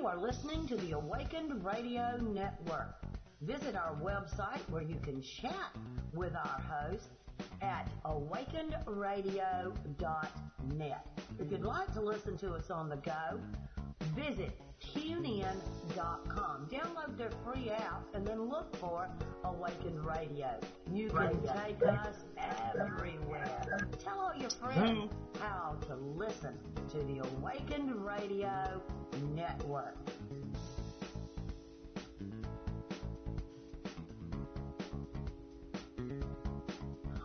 You are listening to the Awakened Radio Network. Visit our website where you can chat with our hosts at awakenedradio.net. If you'd like to listen to us on the go, visit tunein.com. Download their free app and then look for Awakened Radio. You can take us everywhere. Tell all your friends how to listen to the Awakened Radio Network.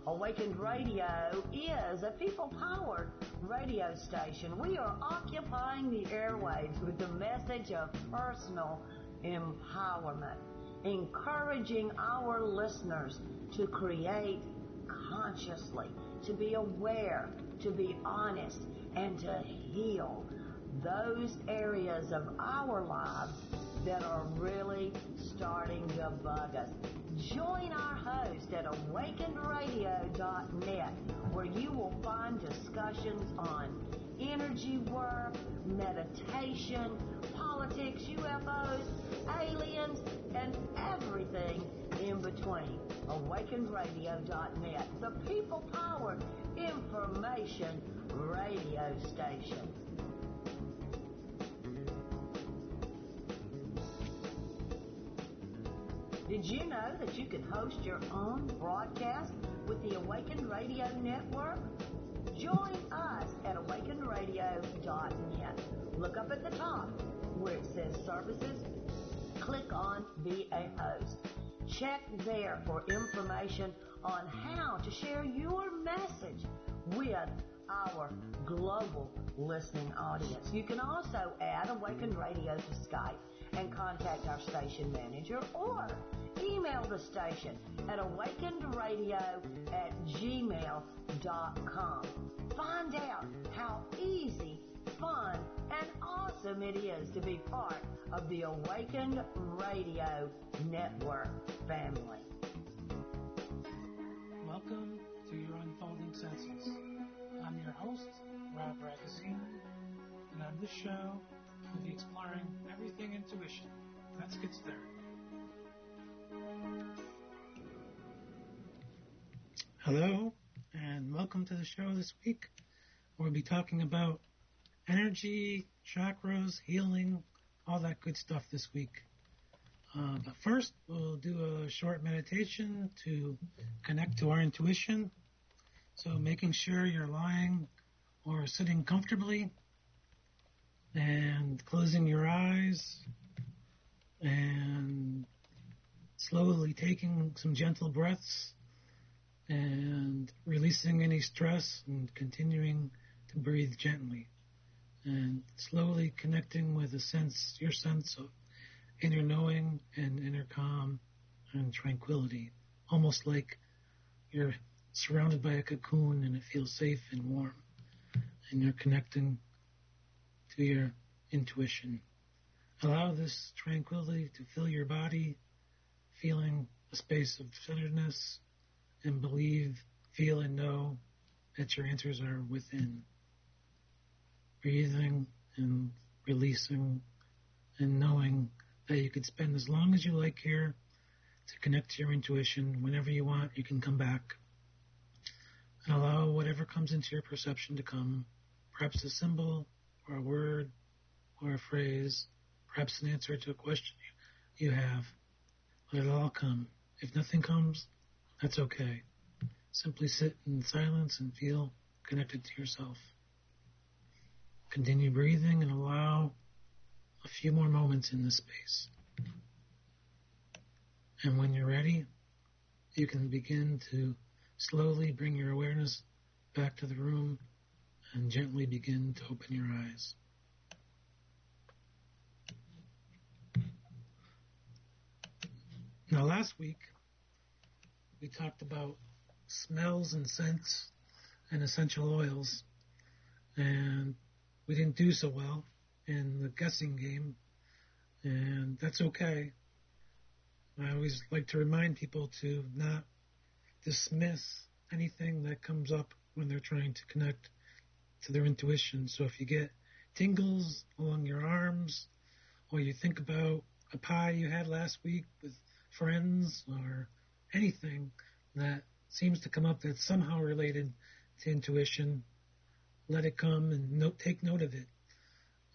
Awakened Radio is a people-powered radio station. We are occupying the airwaves with the message of personal empowerment, encouraging our listeners to create consciously, to be aware, to be honest, and to heal those areas of our lives that are really starting to bug us. Join our host at awakenedradio.net, where you will find discussions on energy work, meditation, politics, UFOs, aliens, and everything in between. Awakenedradio.net, the people-powered information radio station. Did you know that you can host your own broadcast with the Awakened Radio Network? Join us at awakenedradio.net. Look up at the top where it says Services. Click on Be a Host. Check there for information on how to share your message with our global listening audience. You can also add Awakened Radio to Skype and contact our station manager, or email the station at awakenedradio@gmail.com. Find out how easy, fun, and awesome it is to be part of the Awakened Radio Network family. Welcome to your Unfolding Senses. I'm your host, Ragozzine, and on this show, we'll be exploring everything intuition. Let's get started. Hello, and welcome to the show this week. We'll be talking about energy, chakras, healing, all that good stuff this week. But first, we'll do a short meditation to connect to our intuition. So making sure you're lying or sitting comfortably, and closing your eyes, and slowly taking some gentle breaths, and releasing any stress, and continuing to breathe gently, and slowly connecting with your sense of inner knowing and inner calm and tranquility, almost like you're surrounded by a cocoon and it feels safe and warm, and you're connecting to your intuition. Allow this tranquility to fill your body, feeling a space of centeredness, and believe, feel, and know that your answers are within. Breathing and releasing and knowing that you could spend as long as you like here to connect to your intuition. Whenever you want, you can come back. And allow whatever comes into your perception to come, perhaps a symbol, or a word, or a phrase, perhaps an answer to a question you have. Let it all come. If nothing comes, that's okay. Simply sit in silence and feel connected to yourself. Continue breathing and allow a few more moments in this space. And when you're ready, you can begin to slowly bring your awareness back to the room and gently begin to open your eyes. Now, last week, we talked about smells and scents and essential oils, and we didn't do so well in the guessing game, and that's okay. I always like to remind people to not dismiss anything that comes up when they're trying to connect to their intuition. So if you get tingles along your arms or you think about a pie you had last week with friends, or anything that seems to come up that's somehow related to intuition, let it come and take note of it.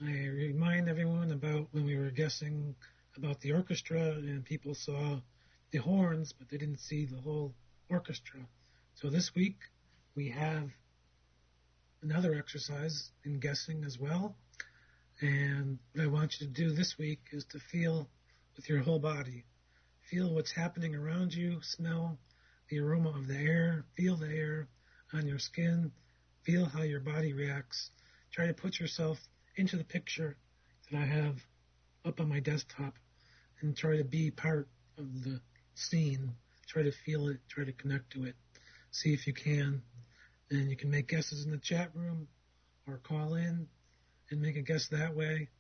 I remind everyone about when we were guessing about the orchestra and people saw the horns, but they didn't see the whole orchestra. So this week we have another exercise in guessing as well. And what I want you to do this week is to feel with your whole body. Feel what's happening around you, smell the aroma of the air, feel the air on your skin, feel how your body reacts. Try to put yourself into the picture that I have up on my desktop and try to be part of the scene. Try to feel it, try to connect to it. See if you can. And you can make guesses in the chat room or call in and make a guess that way.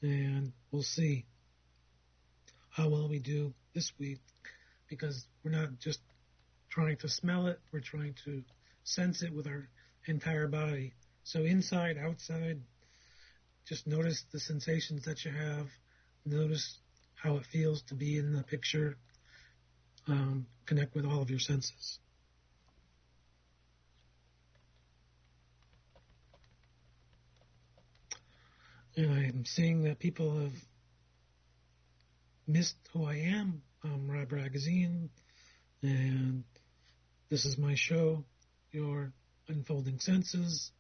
And we'll see how well we do this week, because we're not just trying to smell it, we're trying to sense it with our entire body. So inside, outside, just notice the sensations that you have. Notice how it feels to be in the picture. Connect with all of your senses. And I'm seeing that people have missed who I am. I'm Rob Ragozzine, and this is my show, Your Unfolding Senses,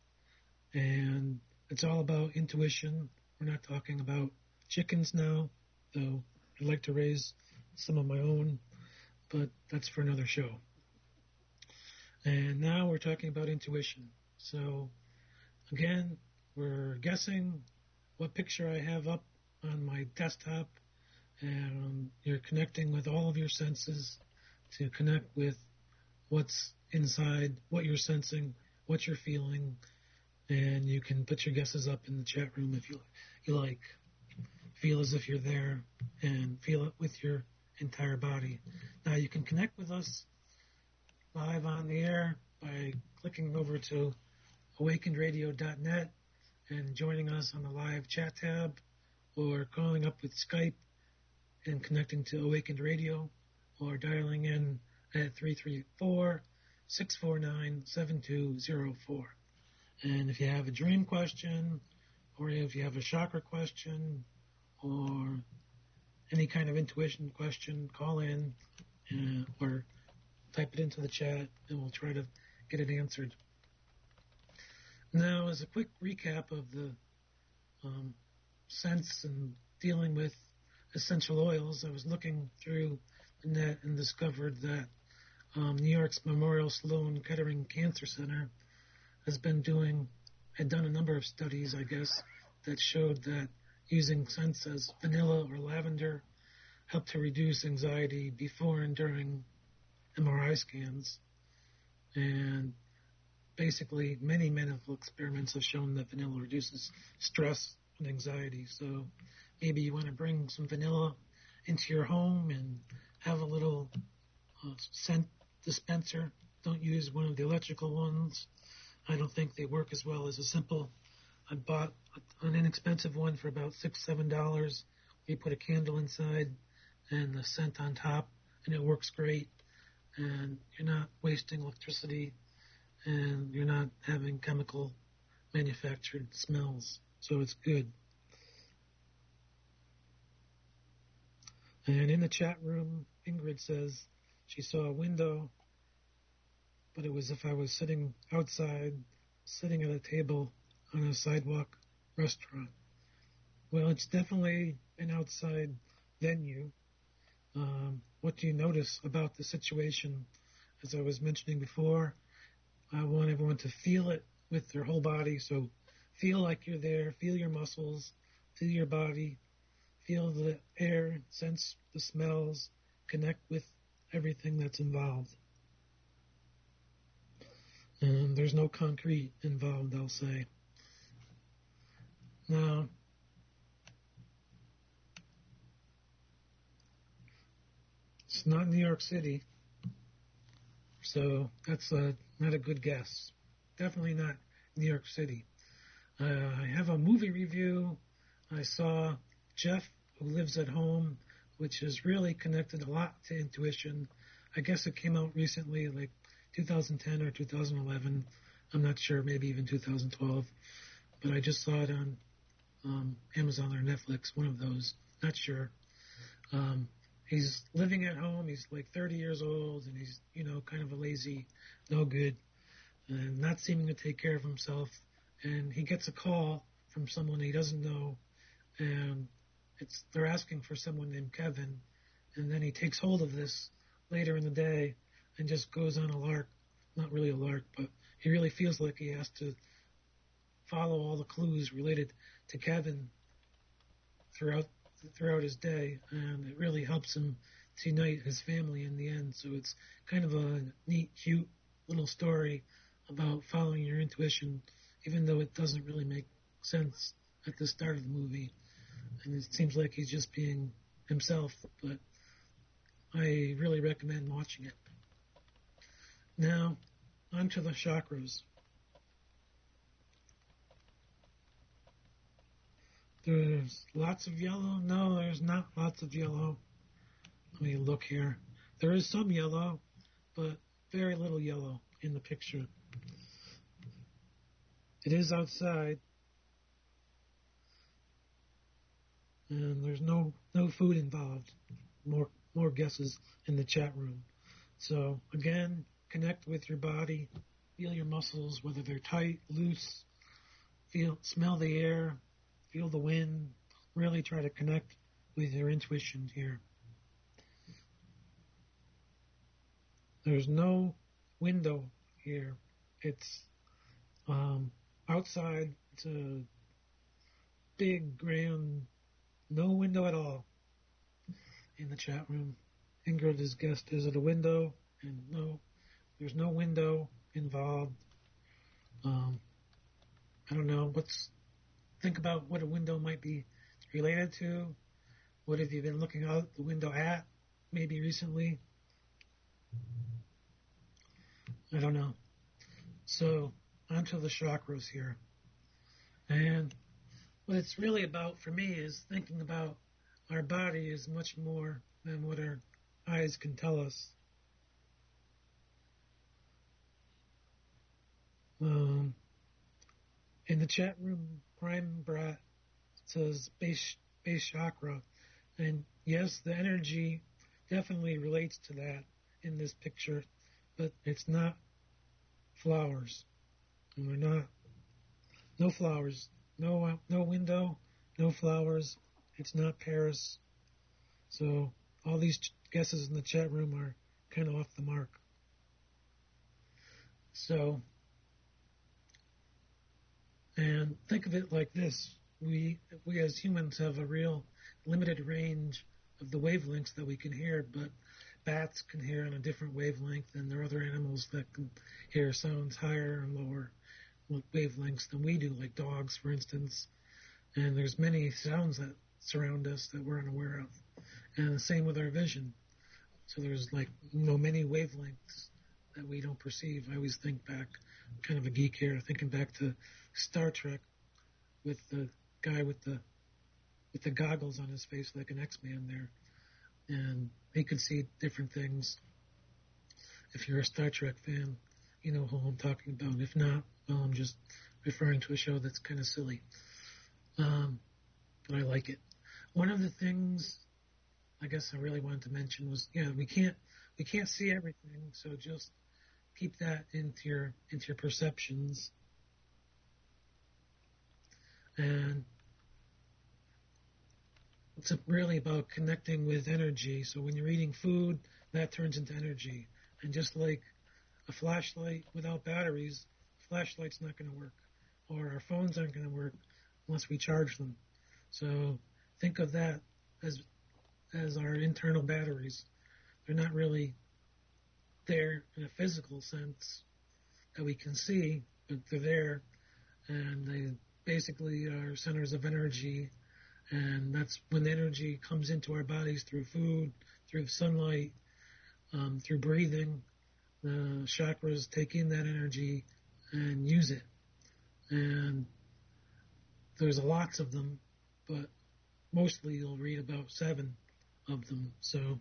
and it's all about intuition. We're not talking about chickens now, though I'd like to raise some of my own, but that's for another show. And now we're talking about intuition. So, again, we're guessing what picture I have up on my desktop, and you're connecting with all of your senses to connect with what's inside, what you're sensing, what you're feeling, and you can put your guesses up in the chat room if you like. Feel as if you're there and feel it with your entire body. Now you can connect with us live on the air by clicking over to awakenedradio.net and joining us on the live chat tab, or calling up with Skype and connecting to Awakened Radio, or dialing in at 334-649-7204. And if you have a dream question, or if you have a chakra question, or any kind of intuition question, call in or type it into the chat, and we'll try to get it answered. Now, as a quick recap of the sense and dealing with essential oils, I was looking through the net and discovered that New York's Memorial Sloan Kettering Cancer Center had done a number of studies, I guess, that showed that using scents as vanilla or lavender helped to reduce anxiety before and during MRI scans. And basically, many medical experiments have shown that vanilla reduces stress and anxiety. So maybe you want to bring some vanilla into your home and have a little scent dispenser. Don't use one of the electrical ones. I don't think they work as well as a simple. I bought an inexpensive one for about $6-7. You put a candle inside and the scent on top, and it works great. And you're not wasting electricity, and you're not having chemical manufactured smells. So it's good. And in the chat room, Ingrid says she saw a window, but it was if I was sitting outside, sitting at a table on a sidewalk restaurant. Well, it's definitely an outside venue. What do you notice about the situation? As I was mentioning before, I want everyone to feel it with their whole body. So feel like you're there, feel your muscles, feel your body, feel the air, sense the smells, connect with everything that's involved. And there's no concrete involved, I'll say. Now, it's not New York City, so that's not a good guess. Definitely not New York City. I have a movie review I saw Jeff, who lives at home, which is really connected a lot to intuition. I guess it came out recently, like 2010 or 2011. I'm not sure, maybe even 2012. But I just saw it on Amazon or Netflix, one of those. Not sure. He's living at home. He's like 30 years old, and he's, kind of a lazy, no good, and not seeming to take care of himself. And he gets a call from someone he doesn't know, and they're asking for someone named Kevin. And then he takes hold of this later in the day and just goes on a lark. Not really a lark, but he really feels like he has to follow all the clues related to Kevin throughout his day, and it really helps him to unite his family in the end. So it's kind of a neat, cute little story about following your intuition, even though it doesn't really make sense at the start of the movie. And it seems like he's just being himself, but I really recommend watching it. Now, on to the chakras. There's lots of yellow. No, there's not lots of yellow. Let me look here. There is some yellow, but very little yellow in the picture. It is outside, and there's no food involved. More guesses in the chat room. So again, connect with your body. Feel your muscles, whether they're tight, loose. Smell the air. Feel the wind. Really try to connect with your intuition here. There's no window here. It's outside. It's a big, grand, no window at all in the chat room. Ingrid has guessed, is it a window? And no, there's no window involved. I don't know. Think about what a window might be related to. What have you been looking out the window at, maybe recently? I don't know. So, onto the chakras here. And what it's really about for me is thinking about our body is much more than what our eyes can tell us. In the chat room, Prime Brat says base chakra. And yes, the energy definitely relates to that in this picture, but it's not flowers. And we're not, no flowers, no window, no flowers. It's not Paris. So all these guesses in the chat room are kind of off the mark. So, and think of it like this. We as humans have a real limited range of the wavelengths that we can hear, but bats can hear on a different wavelength, and there are other animals that can hear sounds higher and lower wavelengths than we do, like dogs, for instance. And there's many sounds that surround us that we're unaware of. And the same with our vision. So there's many wavelengths that we don't perceive. I always think back, kind of a geek here, thinking back to Star Trek with the guy with the goggles on his face like an X-Man there. And he could see different things. If you're a Star Trek fan, you know who I'm talking about. If not, well, I'm just referring to a show that's kind of silly. But I like it. One of the things I guess I really wanted to mention was, we can't see everything, so just keep that into your perceptions. And it's really about connecting with energy. So when you're eating food, that turns into energy. And just like a flashlight without batteries, a flashlight's not going to work. Or our phones aren't going to work unless we charge them. So think of that as our internal batteries. They're not really there in a physical sense that we can see, but they're there, and they basically are centers of energy. And that's when the energy comes into our bodies through food, through sunlight, through breathing. The chakras take in that energy and use it. And there's lots of them, but mostly you'll read about 7 of them. So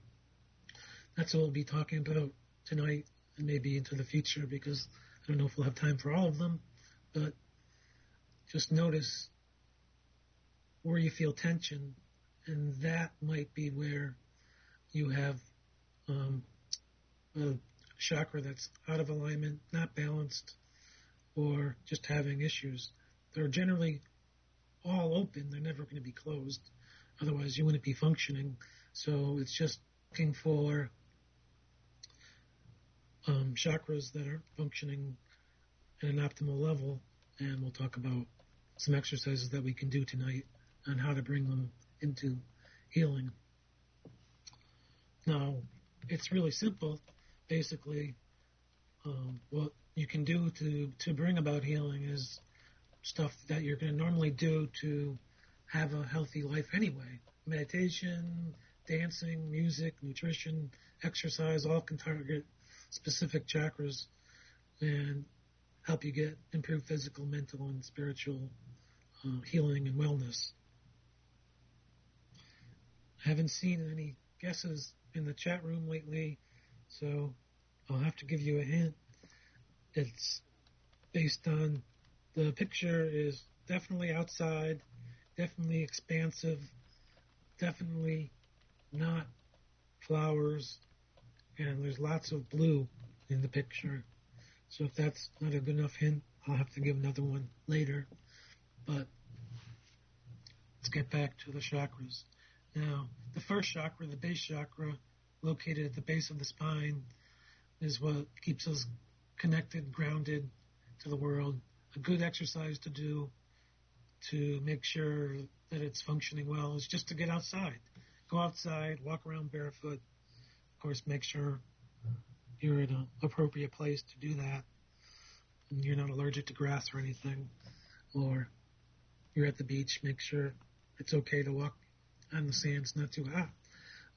that's what we'll be talking about tonight and maybe into the future, because I don't know if we'll have time for all of them, but just notice where you feel tension, and that might be where you have a chakra that's out of alignment, not balanced, or just having issues. They're generally all open. They're never going to be closed. Otherwise, you wouldn't be functioning. So it's just looking for chakras that are functioning at an optimal level. And we'll talk about some exercises that we can do tonight on how to bring them into healing. Now, it's really simple. Basically, what you can do to bring about healing is stuff that you're going to normally do to have a healthy life anyway. Meditation, dancing, music, nutrition, exercise, all can target specific chakras and help you get improved physical, mental, and spiritual healing and wellness. I haven't seen any guesses in the chat room lately, so I'll have to give you a hint. It's based on the picture is definitely outside, definitely expansive, definitely not flowers, and there's lots of blue in the picture. So if that's not a good enough hint, I'll have to give another one later. But let's get back to the chakras. Now, the first chakra, the base chakra, located at the base of the spine, is what keeps us connected, grounded to the world. A good exercise to do to make sure that it's functioning well is just to get outside. Go outside, walk around barefoot. Of course, make sure you're in an appropriate place to do that. And you're not allergic to grass or anything. Or you're at the beach, make sure it's okay to walk on the sand. It's not too hot.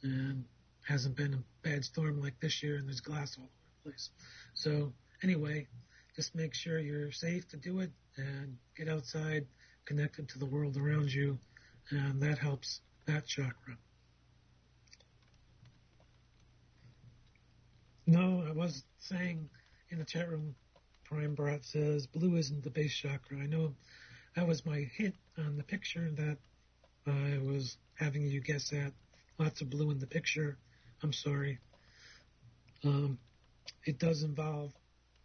And hasn't been a bad storm like this year, and there's glass all over the place. So anyway, just make sure you're safe to do it and get outside, connected to the world around you, and that helps that chakra. No, I was saying in the chat room, Prime Brat says blue isn't the base chakra. I know that was my hint on the picture that I was having you guess at. Lots of blue in the picture. I'm sorry. It does involve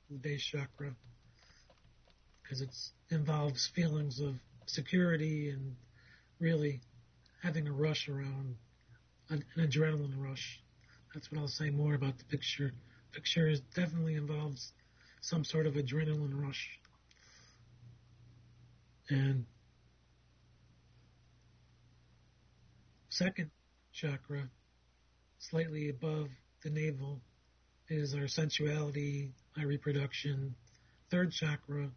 the base chakra because it involves feelings of security and really having a rush around, an adrenaline rush. That's what I'll say more about the picture. Picture definitely involves some sort of adrenaline rush. And second chakra, slightly above the navel, is our sensuality, our reproduction. Third chakra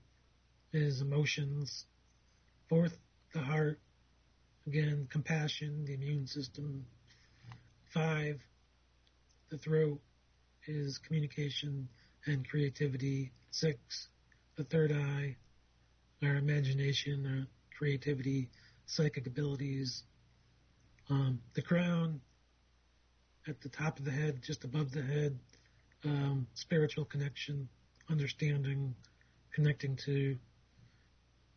is emotions. Fourth, the heart. Again, compassion, the immune system. 5, the throat is communication and creativity. 6, the third eye, our imagination, our creativity, psychic abilities. The crown at the top of the head, just above the head, spiritual connection, understanding, connecting to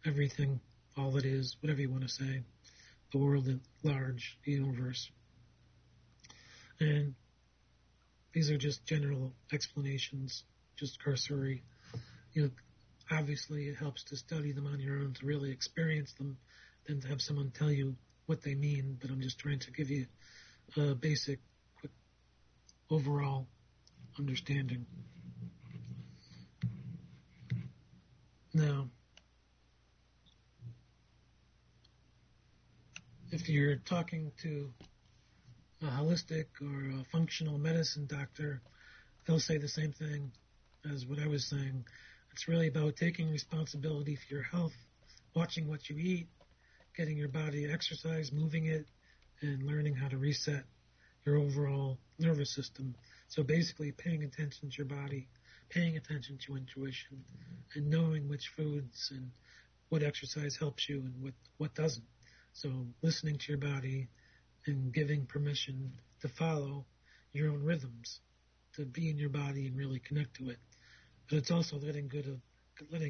everything, all that is, whatever you want to say, the world at large, the universe. And these are just general explanations, just cursory. Obviously it helps to study them on your own, to really experience them, than to have someone tell you what they mean, but I'm just trying to give you a basic, quick, overall understanding. Now, if you're talking to a holistic or a functional medicine doctor, they'll say the same thing as what I was saying. It's really about taking responsibility for your health, watching what you eat, getting your body to exercise, moving it, and learning how to reset your overall nervous system. So basically paying attention to your body, paying attention to intuition, and knowing which foods and what exercise helps you and what doesn't. So listening to your body and giving permission to follow your own rhythms, to be in your body and really connect to it. But it's also letting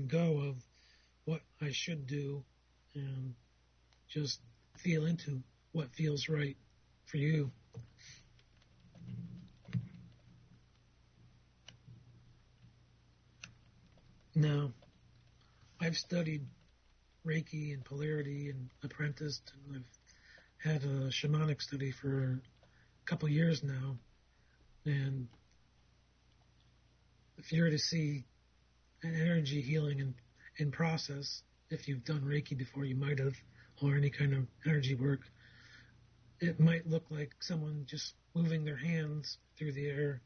go of what I should do and just feel into what feels right for you. Now, I've studied Reiki and polarity and apprenticed, and I've had a shamanic study for a couple years now. And if you were to see an energy healing in process, if you've done Reiki before, you might have, or any kind of energy work, it might look like someone just moving their hands through the air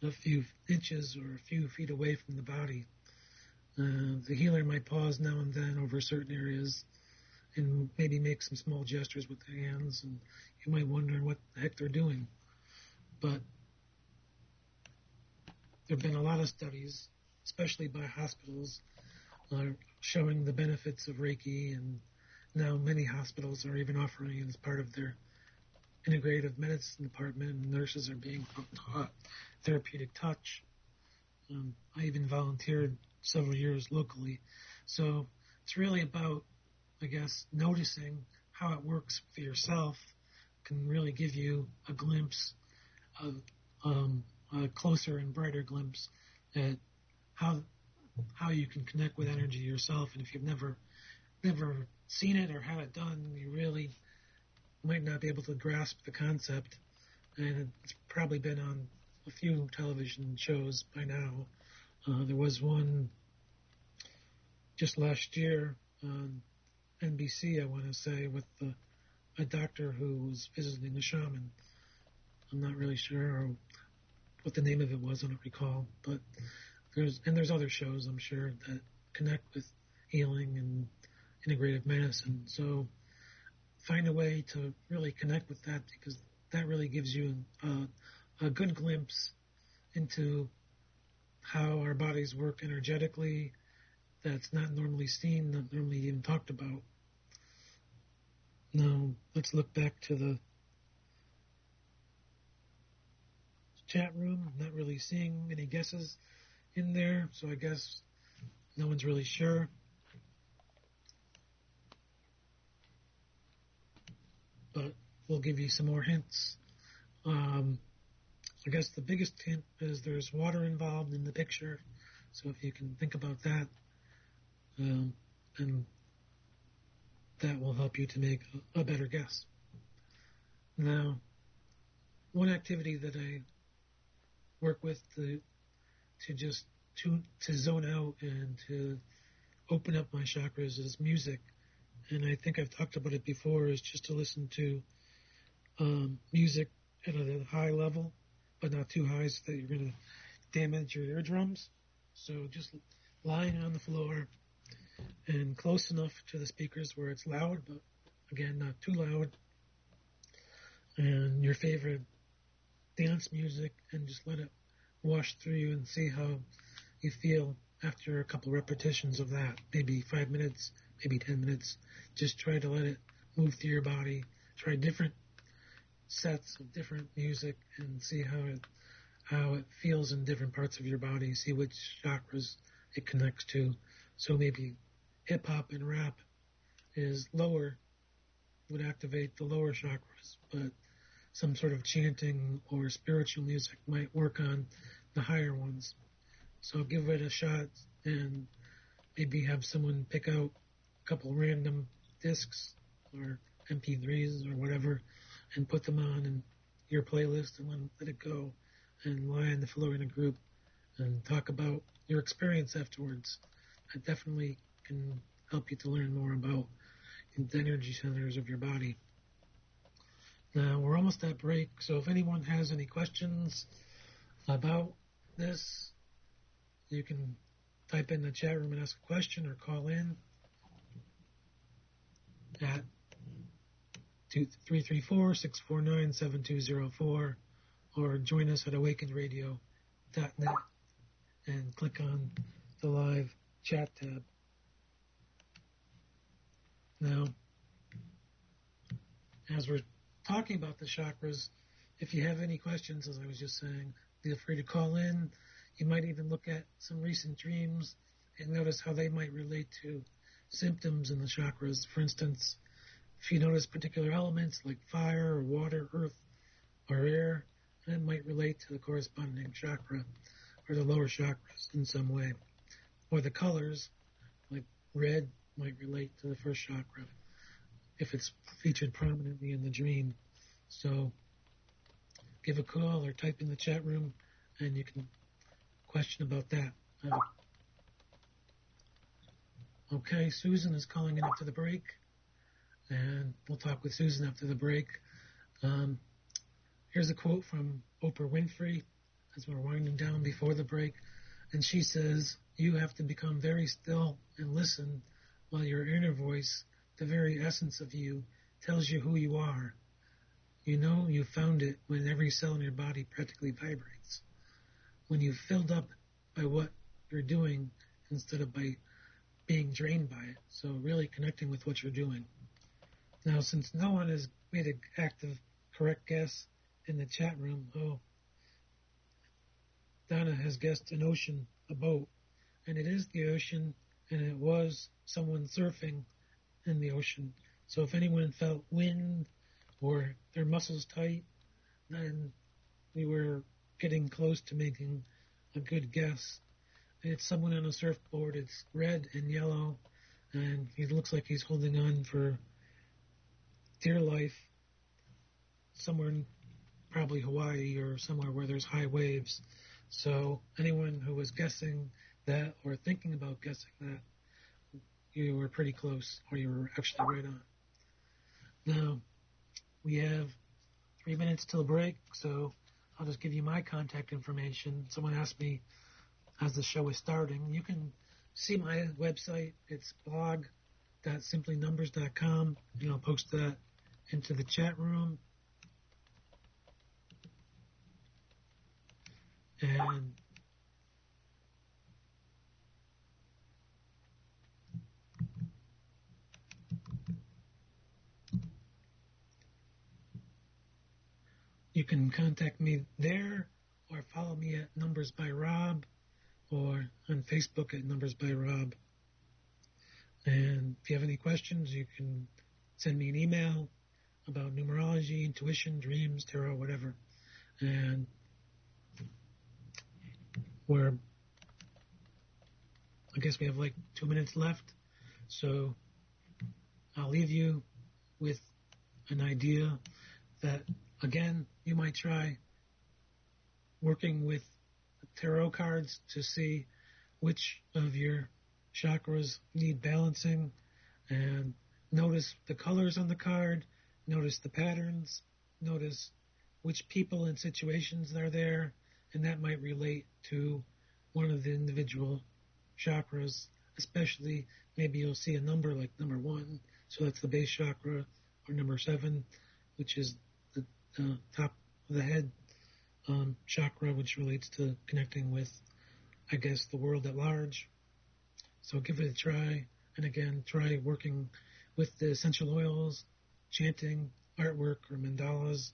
a few inches or a few feet away from the body. The healer might pause now and then over certain areas and maybe make some small gestures with their hands, and you might wonder what the heck they're doing. But there have been a lot of studies, especially by hospitals, showing the benefits of Reiki, and now many hospitals are even offering it as part of their integrative medicine department, and nurses are being taught therapeutic touch. I even volunteered several years locally. So it's really about, I guess, noticing how it works for yourself can really give you a glimpse of a closer and brighter glimpse at how you can connect with energy yourself. And if you've never seen it or had it done, you really might not be able to grasp the concept. And it's probably been on a few television shows by now. There was one just last year on NBC, I want to say, with a doctor who was visiting a shaman. I'm not really sure what the name of it was, I don't recall. But there's other shows, I'm sure, that connect with healing and integrative medicine. So find a way to really connect with that, because that really gives you a good glimpse into how our bodies work energetically that's not normally seen, not normally even talked about. Now, let's look back to the chat room. I'm not really seeing any guesses in there, so I guess no one's really sure. But we'll give you some more hints. I guess the biggest hint is there's water involved in the picture, so if you can think about that, and that will help you to make a better guess. Now, one activity that I work with to zone out and to open up my chakras is music, and I think I've talked about it before, is just to listen to music at a high level, but not too high so that you're going to damage your eardrums. So just lying on the floor and close enough to the speakers where it's loud, but again, not too loud. And your favorite dance music, and just let it wash through you and see how you feel after a couple repetitions of that. Maybe 5 minutes, maybe 10 minutes. Just try to let it move through your body. Try different sets of different music and see how it feels in different parts of your body. See which chakras it connects to. So maybe hip hop and rap is lower, would activate the lower chakras, but some sort of chanting or spiritual music might work on the higher ones. So give it a shot and maybe have someone pick out a couple random discs or MP3s or whatever and put them on in your playlist and let it go, and lie on the floor in a group and talk about your experience afterwards. That definitely can help you to learn more about the energy centers of your body. Now, we're almost at break, so if anyone has any questions about this, you can type in the chat room and ask a question, or call in at 334-649-7204, or join us at awakenradio.net and click on the live chat tab. Now, as we're talking about the chakras, if you have any questions, as I was just saying, feel free to call in. You might even look at some recent dreams and notice how they might relate to symptoms in the chakras. For instance, if you notice particular elements like fire or water, earth, or air, that might relate to the corresponding chakra or the lower chakras in some way. Or the colors, like red, might relate to the first chakra if it's featured prominently in the dream. So give a call or type in the chat room and you can question about that. Okay, Susan is calling in after the break, and we'll talk with Susan after the break. Here's a quote from Oprah Winfrey as we're winding down before the break, and she says, "You have to become very still and listen while your inner voice, the very essence of you, tells you who you are. You know you found it when every cell in your body practically vibrates, when you've filled up by what you're doing instead of by being drained by it." So really connecting with what you're doing. Now, since no one has made an active, correct guess in the chat room, Donna has guessed an ocean, a boat, and it is the ocean, and it was someone surfing in the ocean. So if anyone felt wind or their muscles tight, then we were getting close to making a good guess. It's someone on a surfboard. It's red and yellow, and he looks like he's holding on for dear life somewhere in probably Hawaii or somewhere where there's high waves. So anyone who was guessing that or thinking about guessing that, you were pretty close, or you were actually right on. Now, we have 3 minutes till break, so I'll just give you my contact information. Someone asked me as the show is starting. You can see my website. It's blog.simplynumbers.com, and I'll post that into the chat room. And you can contact me there or follow me at Numbers by Rob or on Facebook at Numbers by Rob. And if you have any questions, you can send me an email about numerology, intuition, dreams, tarot, whatever. And I guess we have like 2 minutes left, so I'll leave you with an idea that, again, you might try working with tarot cards to see which of your chakras need balancing, and notice the colors on the card, notice the patterns, notice which people and situations are there, and that might relate to one of the individual chakras. Especially, maybe you'll see a number like number 1, so that's the base chakra, or number 7, which is the top of the head chakra, which relates to connecting with, I guess, the world at large. So give it a try, and again, try working with the essential oils, chanting, artwork, or mandalas,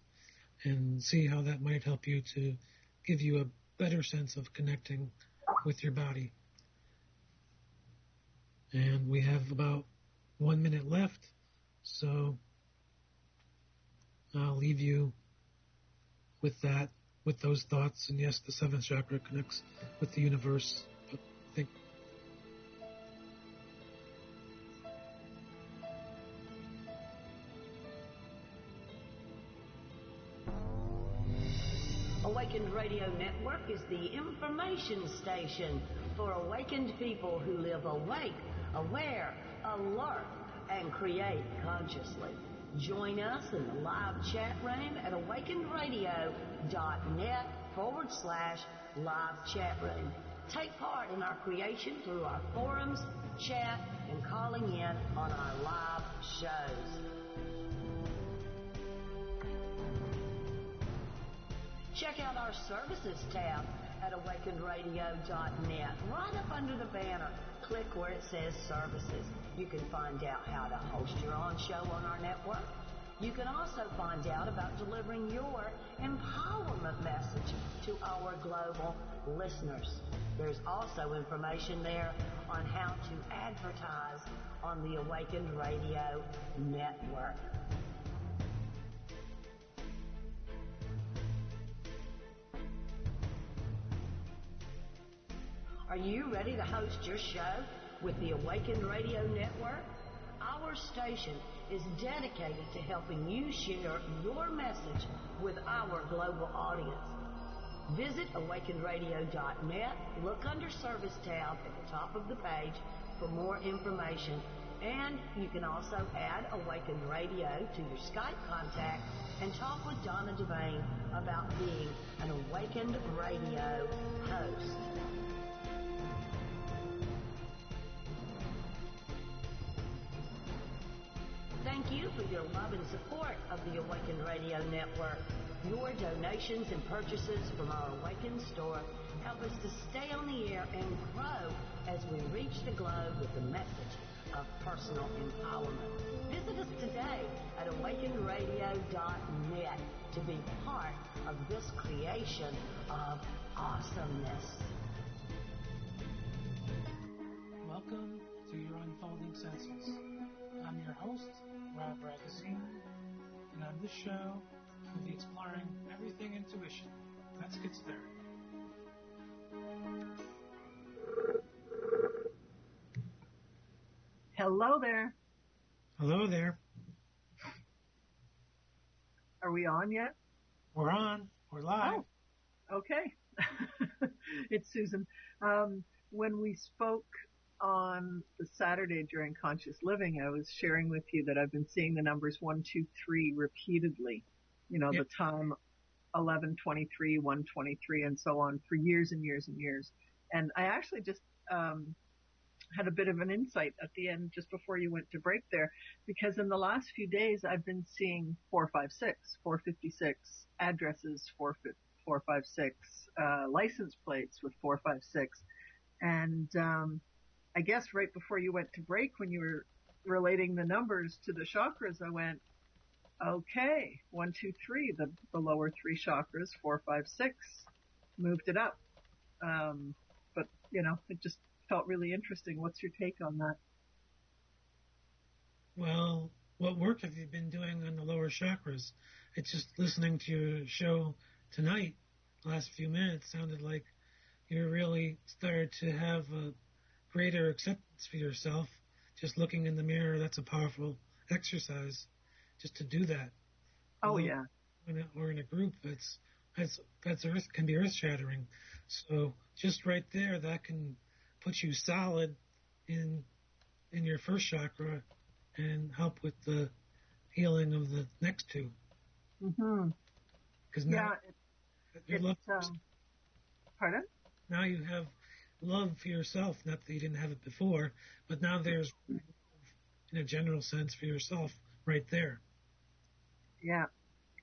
and see how that might help you to give you a better sense of connecting with your body. And we have about 1 minute left, so I'll leave you with that, with those thoughts. And yes, the 7th chakra connects with the universe. But I think Awakened Radio Network is the information station for awakened people who live awake, aware, alert, and create consciously. Join us in the live chat room at awakenedradio.net/live chat room. Take part in our creation through our forums, chat, and calling in on our live shows. Check out our services tab at awakenedradio.net. Right up under the banner, click where it says services. You can find out how to host your own show on our network, You can also find out about delivering your empowerment message to our global listeners. There's also information there on how to advertise on the Awakened Radio Network. Are you ready to host your show with the Awakened Radio Network? Our station is dedicated to helping you share your message with our global audience. Visit awakenedradio.net, look under Service tab at the top of the page for more information, and you can also add Awakened Radio to your Skype contact and talk with Donna Devane about being an Awakened Radio host. Thank you for your love and support of the Awakened Radio Network. Your donations and purchases from our Awakened store help us to stay on the air and grow as we reach the globe with the message of personal empowerment. Visit us today at awakenedradio.net to be part of this creation of awesomeness. Welcome to your unfolding senses. I'm your host, Rob Ragozzine, and on this show, we'll be exploring everything intuition. Let's get started. Hello there. Hello there. Are we on yet? We're on. We're live. Oh, okay. It's Susan. When we spoke on the Saturday during Conscious Living, I was sharing with you that I've been seeing the numbers 1, 2, 3 repeatedly. You know, Yep. the time 11:23, 1:23, and so on for years and years and years. And I actually just had a bit of an insight at the end just before you went to break there, because in the last few days I've been seeing 456, 456 addresses, 456 license plates with 456, and I guess right before you went to break, when you were relating the numbers to the chakras, I went, okay, 1, 2, 3, the lower 3 chakras, 4, 5, 6, moved it up. But, you know, it just felt really interesting. What's your take on that? Well, what work have you been doing on the lower chakras? It's just listening to your show tonight, the last few minutes, sounded like you really started to have a greater acceptance for yourself. Just looking in the mirror, that's a powerful exercise, just to do that. Oh, yeah. Or in a group, can be earth-shattering. So just right there, that can put you solid in your first chakra and help with the healing of the next two. Mm-hmm. Because now, pardon? Now you have love for yourself. Not that you didn't have it before, but now there's, in a general sense, for yourself right there. Yeah.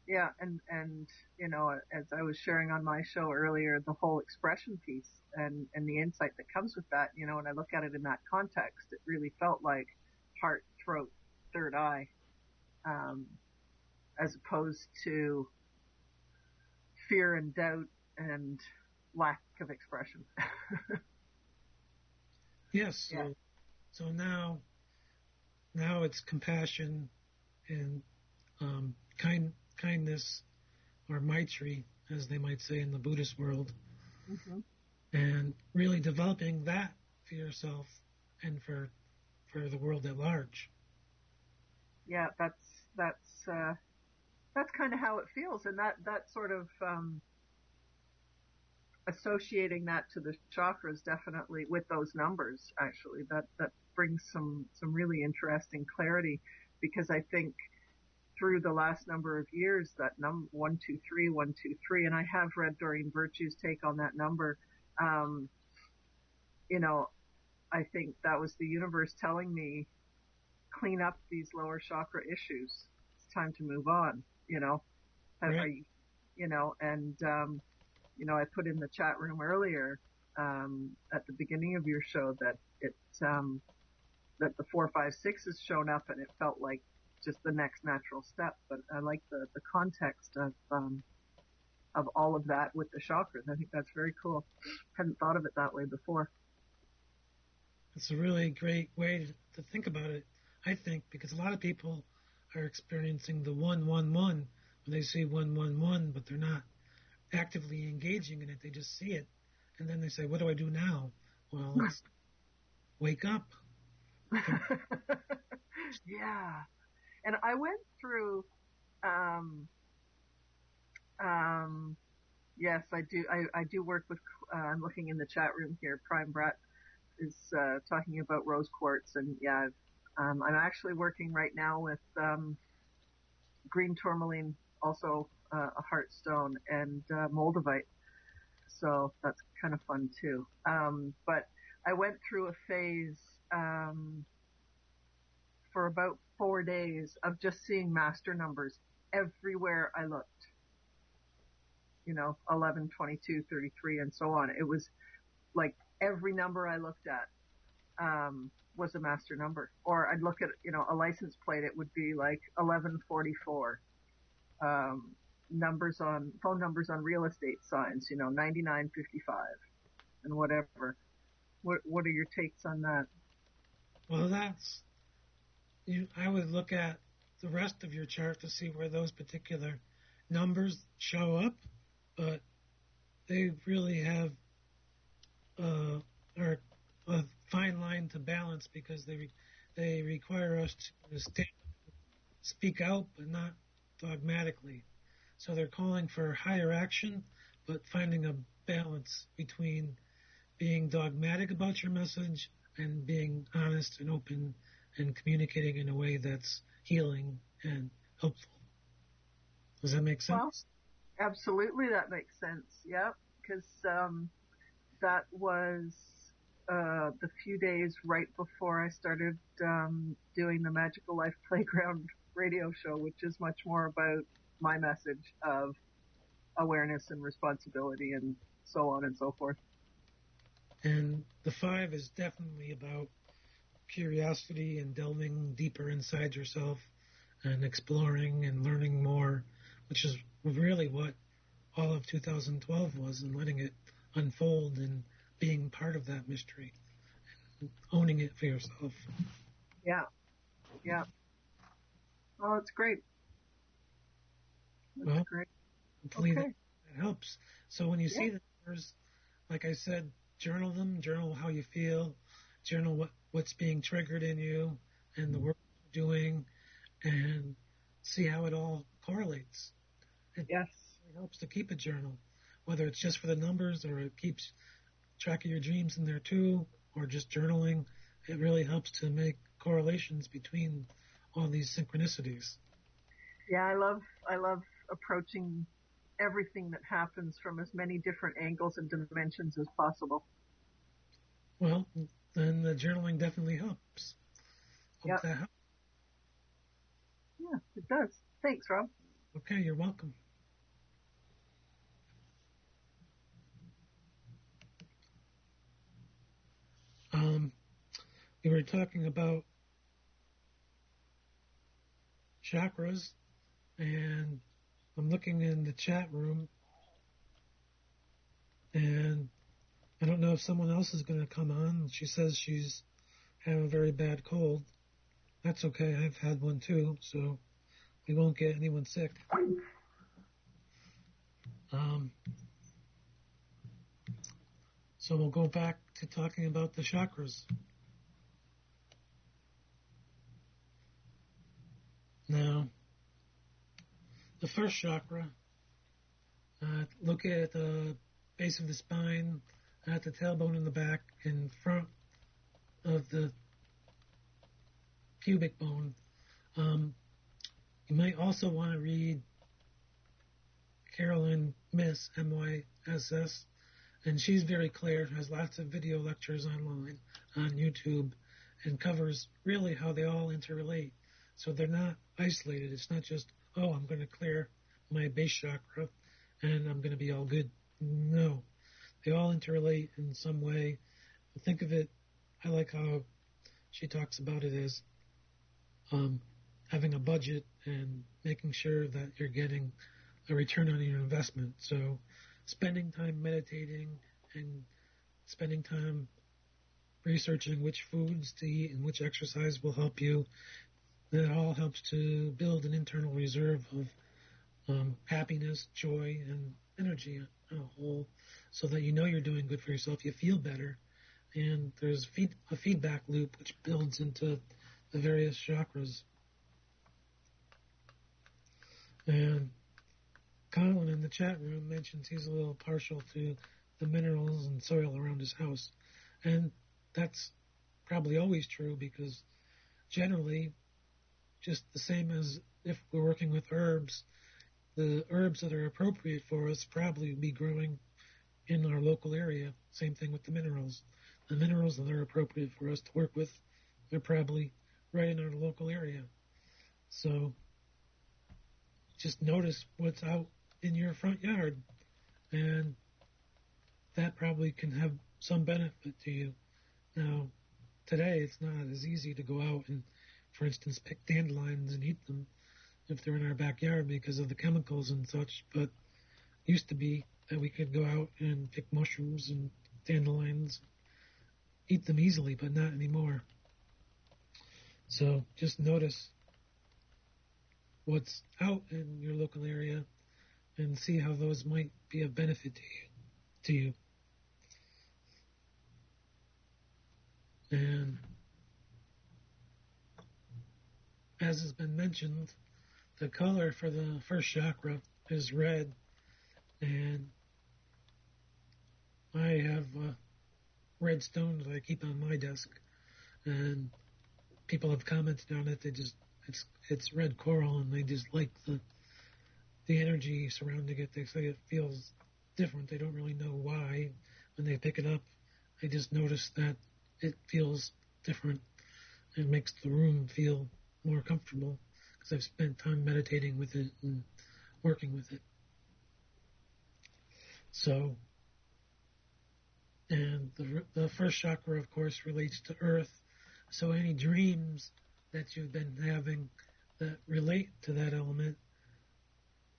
Yeah, and you know, as I was sharing on my show earlier, the whole expression piece and the insight that comes with that, you know, when I look at it in that context, it really felt like heart, throat, third eye, as opposed to fear and doubt and lack of expression. Yes. Yeah. So now it's compassion and kindness, or maitri, as they might say in the Buddhist world, Mm-hmm. and really developing that for yourself and for the world at large. Yeah, that's kind of how it feels, and that sort of associating that to the chakras, definitely with those numbers, actually, that brings some really interesting clarity, because I think through the last number of years, that 1, 2, 3, 1, 2, 3, and I have read Doreen Virtue's take on that number. You know, I think that was the universe telling me, clean up these lower chakra issues. It's time to move on. You know, Right. you know, and you know, I put in the chat room earlier at the beginning of your show that that the 4, 5, 6 has shown up, and it felt like just the next natural step. But I like the context of all of that with the chakras. I think that's very cool. Hadn't thought of it that way before. It's a really great way to think about it, I think, because a lot of people are experiencing the 111 when they see 111, but they're not actively engaging in it. They just see it, and then they say, "What do I do now?" Well, let's wake up. Yeah. And I went through, yes, I do. I do work with, I'm looking in the chat room here. Prime Brat is, talking about rose quartz, and yeah, I'm actually working right now with, green tourmaline, also, a heart stone, and, moldavite. So that's kind of fun too. But I went through a phase, for about 4 days of just seeing master numbers everywhere I looked. 11, 22, 33, and so on. It was like every number I looked at, was a master number. Or I'd look at, a license plate, it would be like 1144. Phone numbers on real estate signs, 9955 and whatever. What are your takes on that? Well, I would look at the rest of your chart to see where those particular numbers show up, but they really have are a fine line to balance because they require us to speak out, but not dogmatically. So they're calling for higher action, but finding a balance between being dogmatic about your message and being honest and open and communicating in a way that's healing and helpful. Does that make sense? Well, absolutely, that makes sense. Yeah, because that was the few days right before I started doing the Magical Life Playground radio show, which is much more about my message of awareness and responsibility and so on and so forth. And the 5 is definitely about curiosity and delving deeper inside yourself and exploring and learning more, which is really what all of 2012 was, and letting it unfold and being part of that mystery and owning it for yourself. Yeah. Oh, it's great. That's great. Hopefully that helps. So when you see the numbers, like I said, journal them, journal how you feel, journal what's being triggered in you and the work you're doing, and see how it all correlates. It really helps to keep a journal, whether it's just for the numbers or it keeps track of your dreams in there too, or just journaling. It really helps to make correlations between all these synchronicities. Yeah, I love approaching everything that happens from as many different angles and dimensions as possible. Well, then the journaling definitely helps. Hope that helps. Yeah, it does. Thanks, Rob. Okay, you're welcome. We were talking about chakras, and I'm looking in the chat room, and I don't know if someone else is going to come on. She says she's having a very bad cold. That's okay. I've had one too, so we won't get anyone sick. So we'll go back to talking about the chakras. Now, the first chakra, look at the base of the spine, at the tailbone in the back, in front of the pubic bone. You might also want to read Carolyn Miss, M-Y-S-S, and she's very clear, has lots of video lectures online on YouTube, and covers really how they all interrelate. So they're not isolated. It's not just, oh, I'm going to clear my base chakra and I'm going to be all good. No, they all interrelate in some way. Think of it, I like how she talks about it as having a budget and making sure that you're getting a return on your investment. So spending time meditating and spending time researching which foods to eat and which exercise will help you, that all helps to build an internal reserve of happiness, joy, and energy on a whole, so that you know you're doing good for yourself, you feel better, and there's a feedback loop which builds into the various chakras. And Colin in the chat room mentions he's a little partial to the minerals and soil around his house. And that's probably always true, because generally, just the same as if we're working with herbs, the herbs that are appropriate for us probably will be growing in our local area. Same thing with the minerals. The minerals that are appropriate for us to work with, they're probably right in our local area. So just notice what's out in your front yard, and that probably can have some benefit to you. Now, today it's not as easy to go out and, for instance, pick dandelions and eat them if they're in our backyard because of the chemicals and such, but it used to be that we could go out and pick mushrooms and dandelions, eat them easily, but not anymore. So just notice what's out in your local area and see how those might be of benefit to you. And as has been mentioned, the color for the first chakra is red, and I have red stones that I keep on my desk, and people have commented on it. It's red coral, and they just like the energy surrounding it. They say it feels different. They don't really know why. When they pick it up, they just notice that it feels different and makes the room feel more comfortable, because I've spent time meditating with it and working with it. So, and the first chakra, of course, relates to earth. So any dreams that you've been having that relate to that element,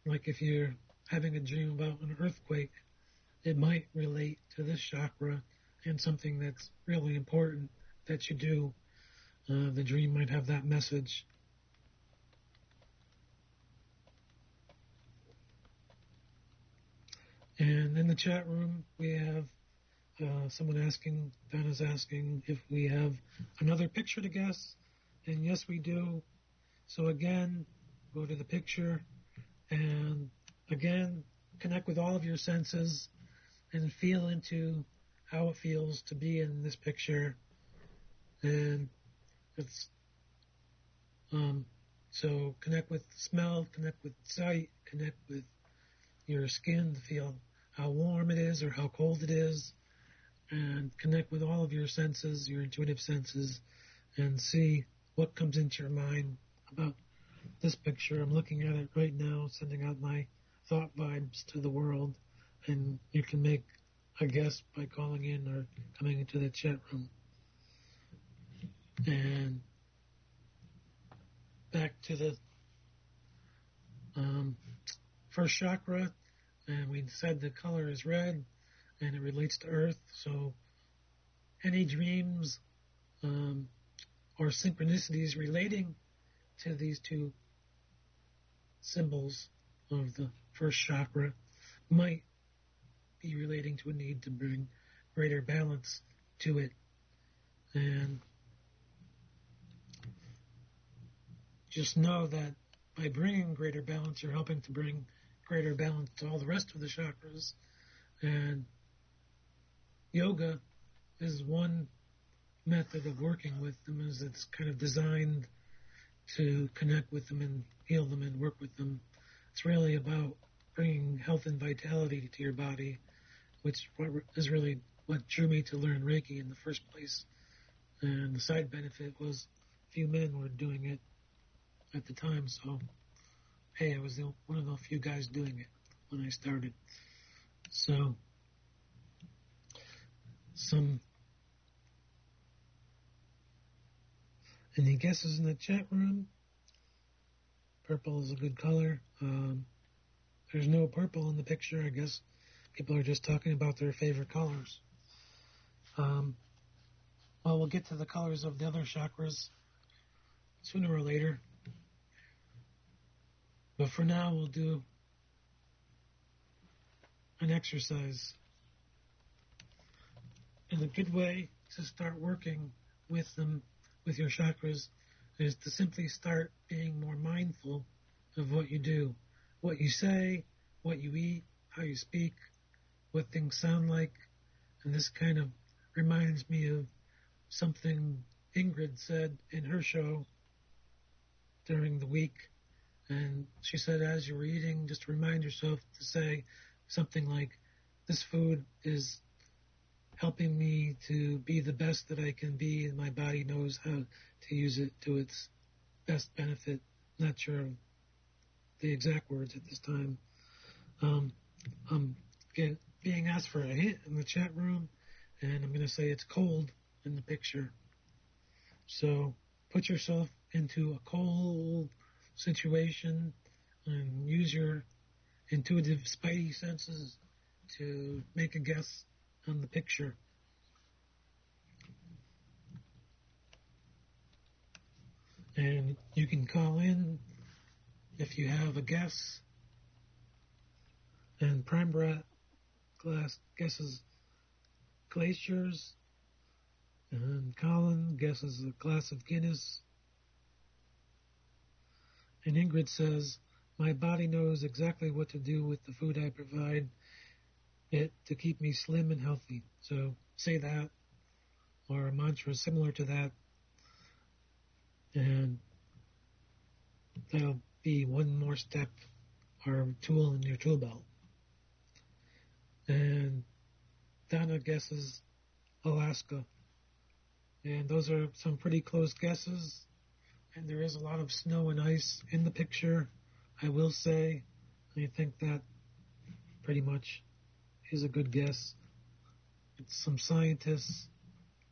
like if you're having a dream about an earthquake, it might relate to this chakra and something that's really important that you do. The dream might have that message. And in the chat room, we have someone asking, Donna's asking if we have another picture to guess. And yes, we do. So again, go to the picture and again, connect with all of your senses and feel into how it feels to be in this picture. And it's so connect with smell, connect with sight, connect with your skin to feel how warm it is or how cold it is, and connect with all of your senses, your intuitive senses, and see what comes into your mind about this picture. I'm looking at it right now, sending out my thought vibes to the world, and you can make a guess by calling in or coming into the chat room. And back to the first chakra, and we said the color is red and it relates to earth. So any dreams or synchronicities relating to these two symbols of the first chakra might be relating to a need to bring greater balance to it. And just know that by bringing greater balance, you're helping to bring greater balance to all the rest of the chakras. And yoga is one method of working with them, as it's kind of designed to connect with them and heal them and work with them. It's really about bringing health and vitality to your body, which is really what drew me to learn Reiki in the first place. And the side benefit was few men were doing it at the time, so hey, I was one of the few guys doing it when I started. So any guesses in the chat room? Purple is a good color. There's no purple in the picture. I guess people are just talking about their favorite colors. Well, we'll get to the colors of the other chakras sooner or later. But for now, we'll do an exercise. And a good way to start working with them, with your chakras, is to simply start being more mindful of what you do, what you say, what you eat, how you speak, what things sound like. And this kind of reminds me of something Ingrid said in her show during the week. And she said, as you were eating, just remind yourself to say something like, this food is helping me to be the best that I can be, and my body knows how to use it to its best benefit. Not sure of the exact words at this time. I'm being asked for a hint in the chat room, and I'm going to say it's cold in the picture. So put yourself into a cold situation and use your intuitive spidey senses to make a guess on the picture. And you can call in if you have a guess. And Prime Brat guesses glaciers. And Colin guesses a glass of Guinness. And Ingrid says, my body knows exactly what to do with the food I provide it to keep me slim and healthy. So say that, or a mantra similar to that, and that'll be one more step or tool in your tool belt. And Donna guesses Alaska. And those are some pretty close guesses. And there is a lot of snow and ice in the picture, I will say. I think that pretty much is a good guess. It's some scientists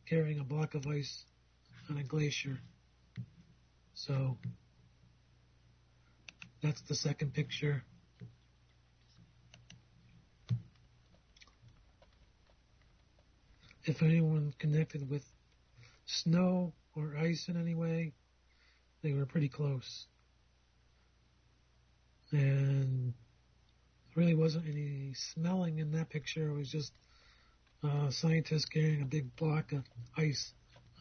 carrying a block of ice on a glacier. So that's the second picture. If anyone connected with snow or ice in any way, they were pretty close. And there really wasn't any smelling in that picture. It was just scientists carrying a big block of ice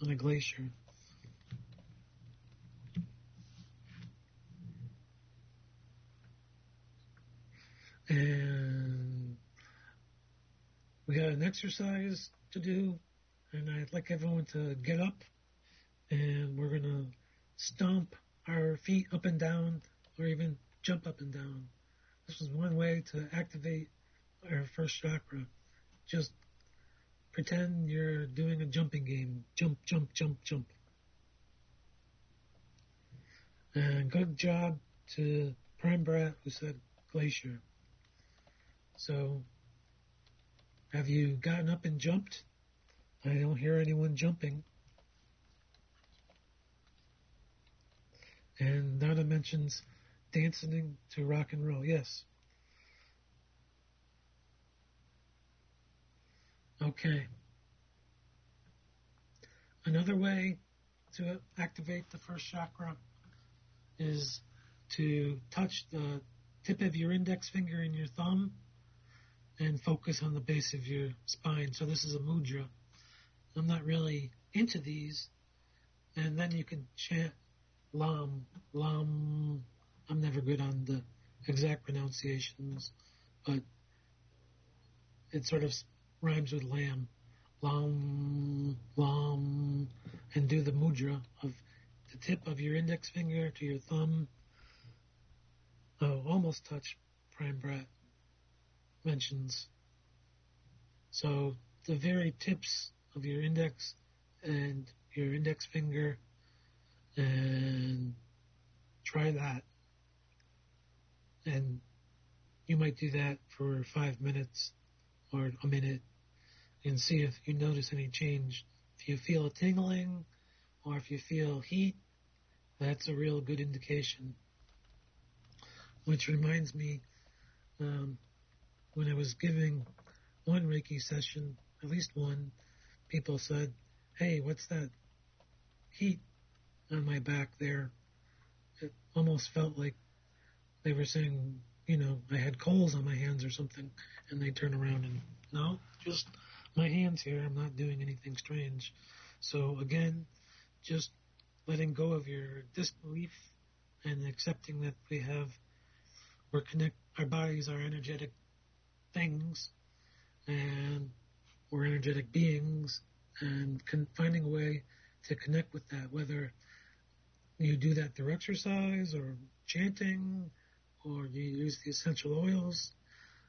on a glacier. And we got an exercise to do, and I'd like everyone to get up, and we're going to stomp our feet up and down, or even jump up and down. This is one way to activate our first chakra. Just pretend you're doing a jumping game. Jump, jump, jump, jump. And good job to Prime Brat who said glacier. So, have you gotten up and jumped? I don't hear anyone jumping. And Donna mentions dancing to rock and roll. Yes. Okay. Another way to activate the first chakra is to touch the tip of your index finger and your thumb and focus on the base of your spine. So this is a mudra. I'm not really into these. And then you can chant Lam, Lam. I'm never good on the exact pronunciations, but it sort of rhymes with lamb. Lam, Lam, and do the mudra of the tip of your index finger to your thumb. Oh, almost touch, Prime Brat mentions. So the very tips of your index and your index finger, and try that. And you might do that for 5 minutes or a minute and see if you notice any change. If you feel a tingling or if you feel heat, that's a real good indication. which reminds me, when I was giving one Reiki session, at least one, people said, "Hey, what's that heat on my back there?" It almost felt like they were saying, I had coals on my hands or something, and they turn around and, no, just my hands here, I'm not doing anything strange. So again, just letting go of your disbelief and accepting that our bodies are energetic things, and we're energetic beings, and finding a way to connect with that, whether you do that through exercise or chanting, or you use the essential oils.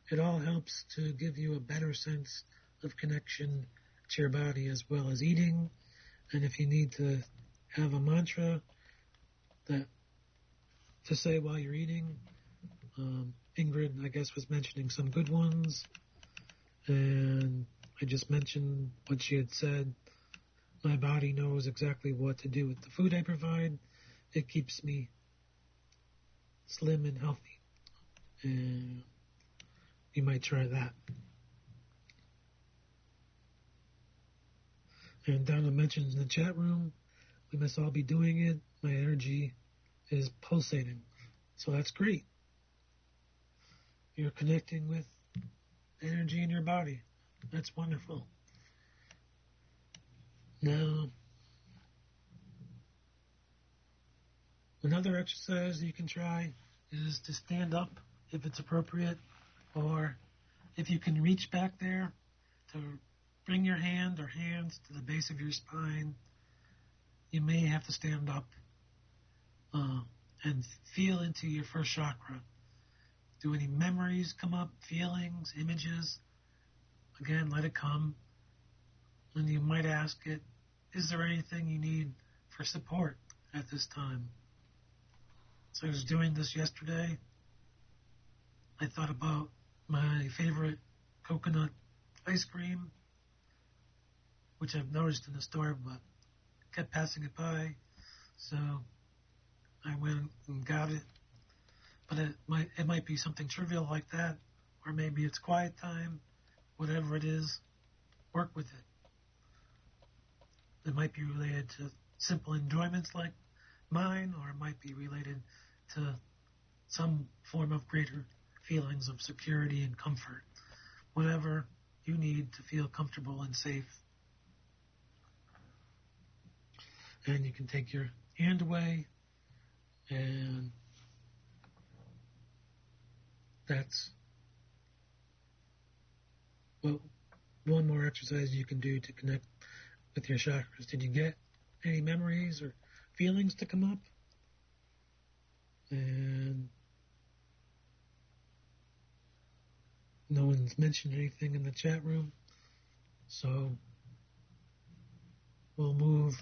It all helps to give you a better sense of connection to your body, as well as eating. And if you need to have a mantra that to say while you're eating, Ingrid, I guess, was mentioning some good ones, and I just mentioned what she had said. My body knows exactly what to do with the food I provide. It keeps me slim and healthy. And you might try that. And Donna mentions in the chat room, we must all be doing it. My energy is pulsating. So that's great. You're connecting with energy in your body. That's wonderful. Now, another exercise you can try is to stand up if it's appropriate, or if you can reach back there, to bring your hand or hands to the base of your spine. You may have to stand up and feel into your first chakra. Do any memories come up, feelings, images? Again, let it come. And you might ask it, is there anything you need for support at this time? So I was doing this yesterday. I thought about my favorite coconut ice cream, which I've noticed in the store, but kept passing it by. So I went and got it. But it might be something trivial like that, or maybe it's quiet time. Whatever it is, work with it. It might be related to simple enjoyments like mine, or it might be related to some form of greater feelings of security and comfort. Whatever you need to feel comfortable and safe. And you can take your hand away, and that's one more exercise you can do to connect with your chakras. Did you get any memories or feelings to come up? And no one's mentioned anything in the chat room, so we'll move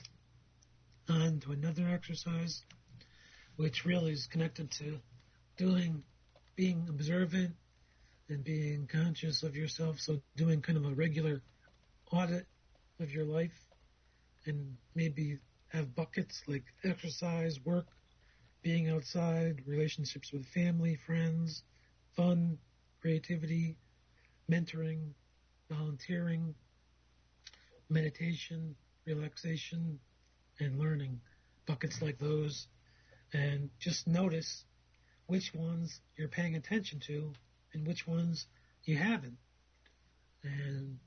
on to another exercise, which really is connected to being observant and being conscious of yourself. So doing kind of a regular audit of your life, and maybe have buckets like exercise, work, being outside, relationships with family, friends, fun, creativity, mentoring, volunteering, meditation, relaxation, and learning. Buckets like those. And just notice which ones you're paying attention to and which ones you haven't. And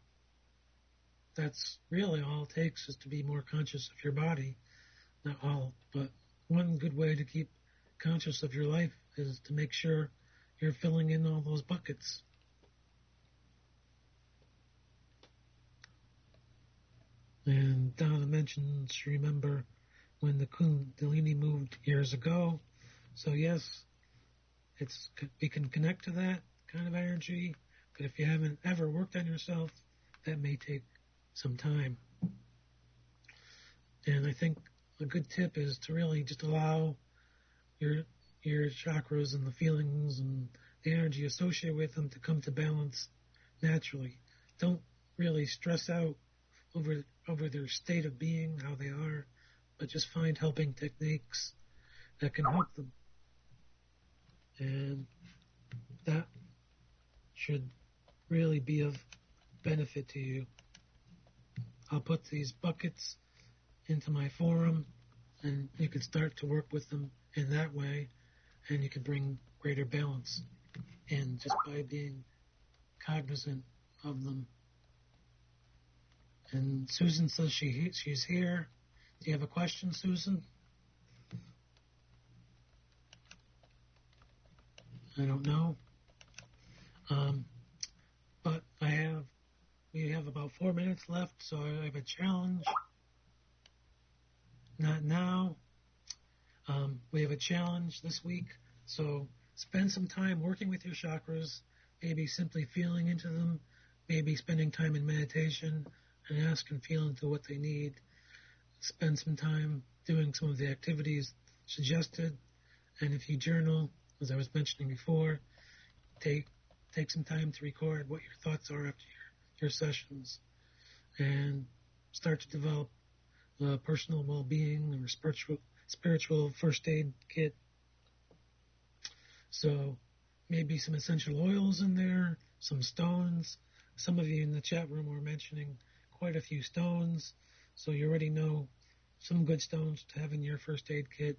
that's really all it takes, is to be more conscious of your body. Not all, but one good way to keep conscious of your life is to make sure you're filling in all those buckets. And Donna mentions, remember when the Kundalini moved years ago. So yes, we can connect to that kind of energy, but if you haven't ever worked on yourself, that may take some time. And I think a good tip is to really just allow your chakras and the feelings and the energy associated with them to come to balance naturally. Don't really stress out over their state of being, how they are, but just find helping techniques that can help them. And that should really be of benefit to you. I'll put these buckets into my forum, and you can start to work with them in that way, and you can bring greater balance in just by being cognizant of them. And Susan says she's here. Do you have a question, Susan? I don't know. But we have about 4 minutes left, so I have a challenge. Not now. We have a challenge this week, so spend some time working with your chakras, maybe simply feeling into them, maybe spending time in meditation and ask and feel into what they need. Spend some time doing some of the activities suggested, and if you journal, as I was mentioning before, take some time to record what your thoughts are after your sessions, and start to develop a personal well-being or spiritual first aid kit. So maybe some essential oils in there, some stones. Some of you in the chat room were mentioning quite a few stones, so you already know some good stones to have in your first aid kit.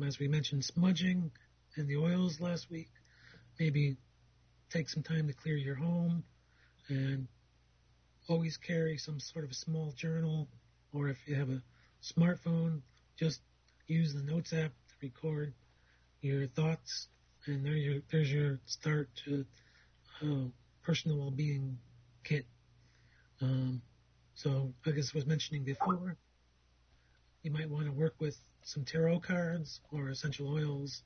As we mentioned, smudging and the oils last week. Maybe take some time to clear your home, and always carry some sort of a small journal, or if you have a smartphone, just use the Notes app to record your thoughts, and there's your start to personal well-being kit. So, I guess I was mentioning before, you might want to work with some tarot cards or essential oils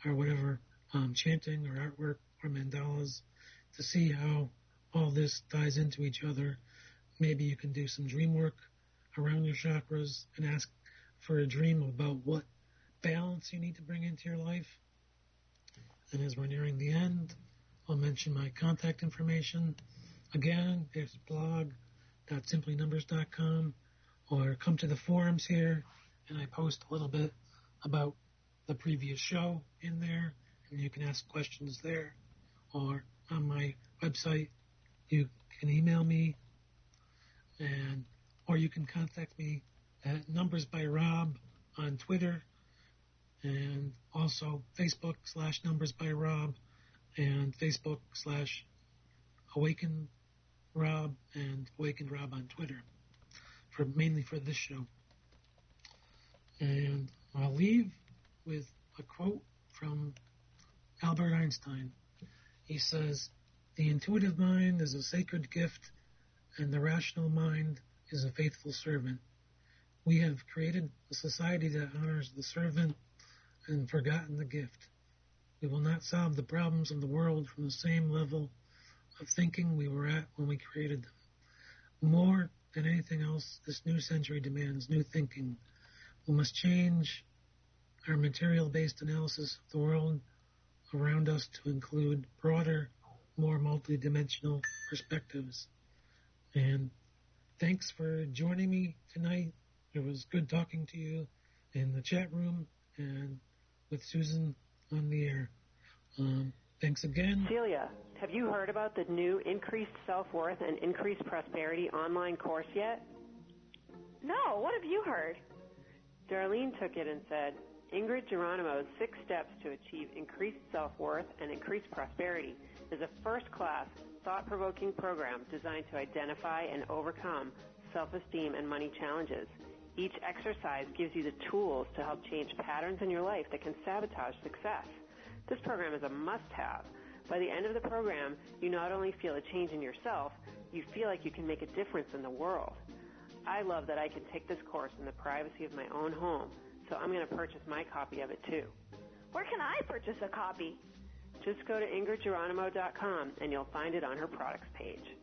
or whatever, chanting or artwork or mandalas to see how all this ties into each other. Maybe you can do some dream work around your chakras and ask for a dream about what balance you need to bring into your life. And as we're nearing the end, I'll mention my contact information. Again, there's blog.simplynumbers.com, or come to the forums here, and I post a little bit about the previous show in there, and you can ask questions there. Or on my website, you can email me, or you can contact me at Numbers by Rob on Twitter, and also Facebook/Numbers by Rob, and Facebook/Awaken Rob, and Awakened Rob on Twitter, mainly for this show. And I'll leave with a quote from Albert Einstein. He says, "The intuitive mind is a sacred gift, and the rational mind is a faithful servant. We have created a society that honors the servant and forgotten the gift. We will not solve the problems of the world from the same level of thinking we were at when we created them. More than anything else, this new century demands new thinking. We must change our material-based analysis of the world around us to include broader, more multidimensional perspectives." And thanks for joining me tonight. It was good talking to you in the chat room and with Susan on the air. Thanks again. Celia, have you heard about the new Increased Self-Worth and Increased Prosperity online course yet? No, what have you heard? Darlene took it and said, Ingrid Geronimo's 6 Steps to Achieve Increased Self-Worth and Increased Prosperity is a first-class, thought-provoking program designed to identify and overcome self-esteem and money challenges. Each exercise gives you the tools to help change patterns in your life that can sabotage success. This program is a must-have. By the end of the program, you not only feel a change in yourself, you feel like you can make a difference in the world. I love that I can take this course in the privacy of my own home, so I'm going to purchase my copy of it too. Where can I purchase a copy? Just go to IngridGeronimo.com and you'll find it on her products page.